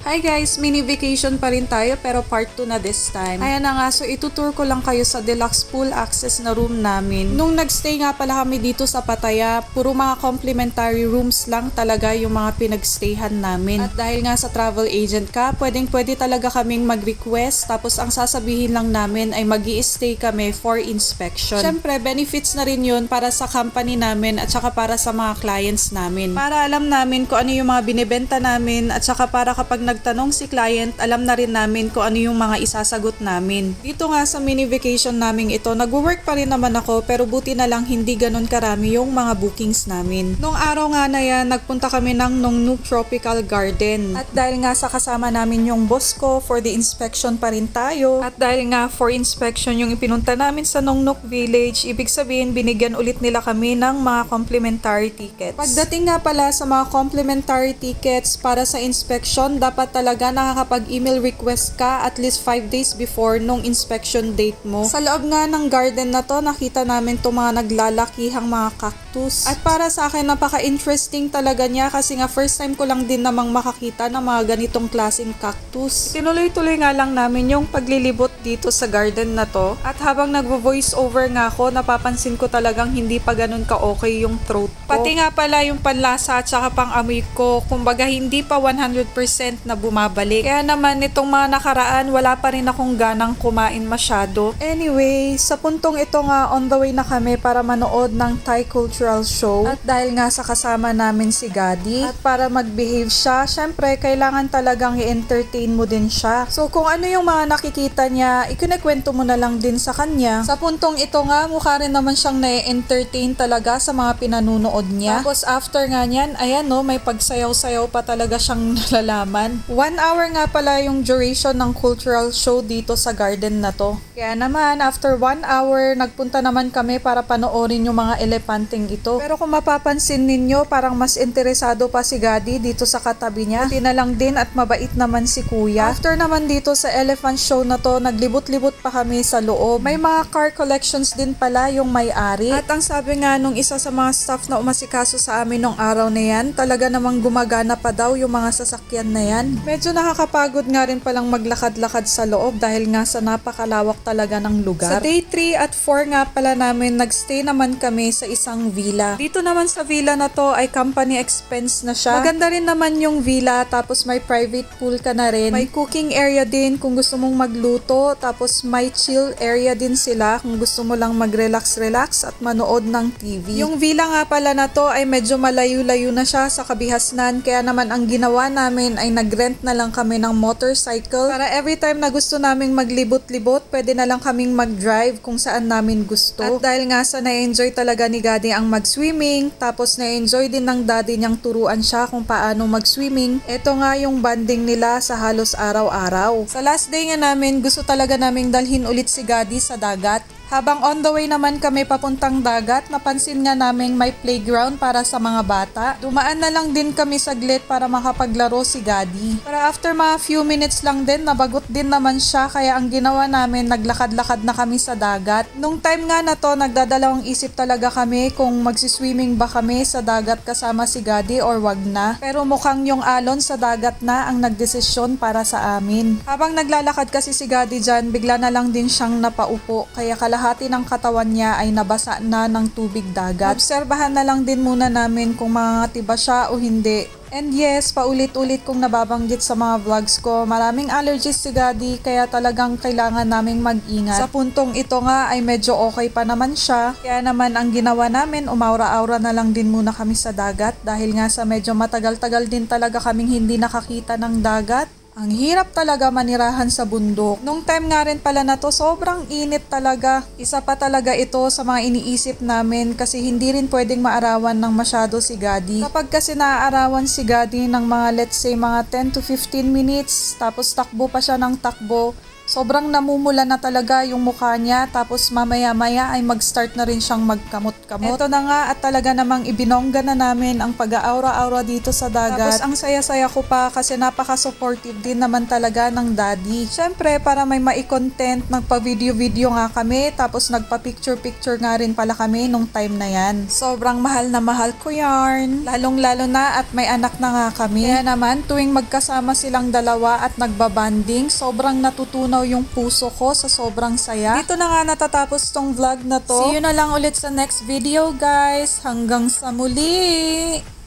Hi guys, mini vacation pa rin tayo pero part 2 na this time. Ayan na nga, so itutour ko lang kayo sa deluxe pool access na room namin. Nung nagstay nga pala kami dito sa Pattaya, puro mga complimentary rooms lang talaga yung mga pinagstayhan namin. At dahil nga sa travel agent ka, pwede talaga kaming mag-request tapos ang sasabihin lang namin ay magi-stay kami for inspection. Syempre, benefits na rin yun para sa company namin at saka para sa mga clients namin. Para alam namin kung ano yung mga binibenta namin at saka para kapag nagtanong si client, alam na rin namin kung ano yung mga isasagot namin. Dito nga sa mini vacation naming ito, nag-work pa rin naman ako pero buti na lang hindi ganun karami yung mga bookings namin. Nung araw nga na yan, nagpunta kami ng Nongnuc Tropical Garden. At dahil nga sa kasama namin yung boss ko, for the inspection pa rin tayo. At dahil nga for inspection yung ipinunta namin sa Nongnuc Village, ibig sabihin binigyan ulit nila kami ng mga complimentary tickets. Pagdating nga pala sa mga complimentary tickets para sa inspection, dapat talaga nakakapag-email request ka at least 5 days before nung inspection date mo. Sa loob nga ng garden na to, nakita namin itong mga naglalakihang mga cactus. At para sa akin, napaka-interesting talaga niya kasi nga first time ko lang din namang makakita ng mga ganitong klaseng cactus. Tinuloy-tuloy nga lang namin yung paglilibot dito sa garden na to. At habang nagvo-voice over nga ako, napapansin ko talagang hindi pa ganun ka-okay yung throat ko. Pati nga pala yung panlasa at saka pang-amoy ko, kumbaga hindi pa 100% na bumabalik. Kaya naman itong mga nakaraan, wala pa rin akong ganang kumain masyado. Anyway, sa puntong ito nga, on the way na kami para manood ng Thai cultural show. At dahil nga sa kasama namin si Gadi, at para mag-behave siya, syempre kailangan talagang i-entertain mo din siya. So kung ano yung mga nakikita niya, ikinikwento mo na lang din sa kanya. Sa puntong ito nga, mukha rin naman siyang na-entertain talaga sa mga pinanunood niya. Tapos after nga niyan, ayan no, may pagsayaw-sayaw pa talaga siyang nalalaman. 1 hour nga pala yung duration ng cultural show dito sa garden na to. Kaya naman, after 1 hour, nagpunta naman kami para panoorin yung mga elepanteng ito. Pero kung mapapansin ninyo, parang mas interesado pa si Gadi dito sa katabi niya. Buti na lang din at mabait naman si Kuya. After naman dito sa elephant show na to, naglibot-libot pa kami sa loob. May mga car collections din pala yung may-ari. At ang sabi nga nung isa sa mga staff na umasikaso sa amin nung araw na yan, talaga namang gumagana pa daw yung mga sasakyan na yan. Medyo nakakapagod nga rin palang maglakad-lakad sa loob dahil nga sa napakalawak talaga ng lugar. Sa day 3 at 4 nga pala namin, nagstay naman kami sa isang villa. Dito naman sa villa na to ay company expense na siya. Maganda rin naman yung villa, tapos may private pool ka na rin. May cooking area din kung gusto mong magluto, tapos may chill area din sila kung gusto mo lang mag-relax-relax at manood ng TV. Yung villa nga pala na to ay medyo malayo-layo na siya sa Kabihasnan, kaya naman ang ginawa namin ay nag-rent na lang kami ng motorcycle para every time na gusto naming maglibot-libot, pwede na lang kaming mag-drive kung saan namin gusto. At dahil nga sa na-enjoy talaga ni Gadi ang mag-swimming, tapos na-enjoy din ng daddy niyang turuan siya kung paano mag-swimming, ito nga yung banding nila sa halos araw-araw. Sa last day nga namin, gusto talaga naming dalhin ulit si Gadi sa dagat. Habang on the way naman kami papuntang dagat, napansin nga naming may playground para sa mga bata. Dumaan na lang din kami saglit para makapaglaro si Gadi. Pero after mga few minutes lang din, nabagot din naman siya, kaya ang ginawa namin, naglakad-lakad na kami sa dagat. Nung time nga na to, nagdadalawang isip talaga kami kung magsiswimming ba kami sa dagat kasama si Gadi or wag na. Pero mukhang yung alon sa dagat na ang nagdesisyon para sa amin. Habang naglalakad kasi si Gadi dyan, bigla na lang din siyang napaupo, kaya kalahati ng katawan niya ay nabasa na ng tubig dagat. Obserbahan na lang din muna namin kung mangangati ba siya o hindi. And yes, paulit-ulit kong nababanggit sa mga vlogs ko, maraming allergies si Gadi kaya talagang kailangan naming mag-ingat. Sa puntong ito nga ay medyo okay pa naman siya, kaya naman ang ginawa namin, umaura-aura na lang din muna kami sa dagat dahil nga sa medyo matagal-tagal din talaga kaming hindi nakakita ng dagat. Ang hirap talaga manirahan sa bundok. Nung time nga rin pala na to, sobrang init talaga. Isa pa talaga ito sa mga iniisip namin kasi hindi rin pwedeng maarawan ng masyado si Gadi. Kapag kasi naaarawan si Gadi ng mga let's say mga 10 to 15 minutes, tapos takbo pa siya ng takbo, Sobrang namumula na talaga yung mukha niya, tapos mamaya-maya ay mag-start na rin siyang magkamot-kamot. Ito na nga at talaga namang ibinongga na namin ang pag-aura-aura dito sa dagat. Tapos ang saya-saya ko pa kasi napaka-supportive din naman talaga ng daddy. Syempre para may mai-content, nagpa-video-video nga kami, tapos nagpa-picture-picture nga rin pala kami nung time na yan. Sobrang mahal na mahal ko yarn. Lalong-lalo na at may anak na nga kami. Kaya naman tuwing magkasama silang dalawa at nagbabanding, sobrang natutunaw yung puso ko sa sobrang saya. Dito na nga natatapos tong vlog na to. See you na lang ulit sa next video guys. Hanggang sa muli!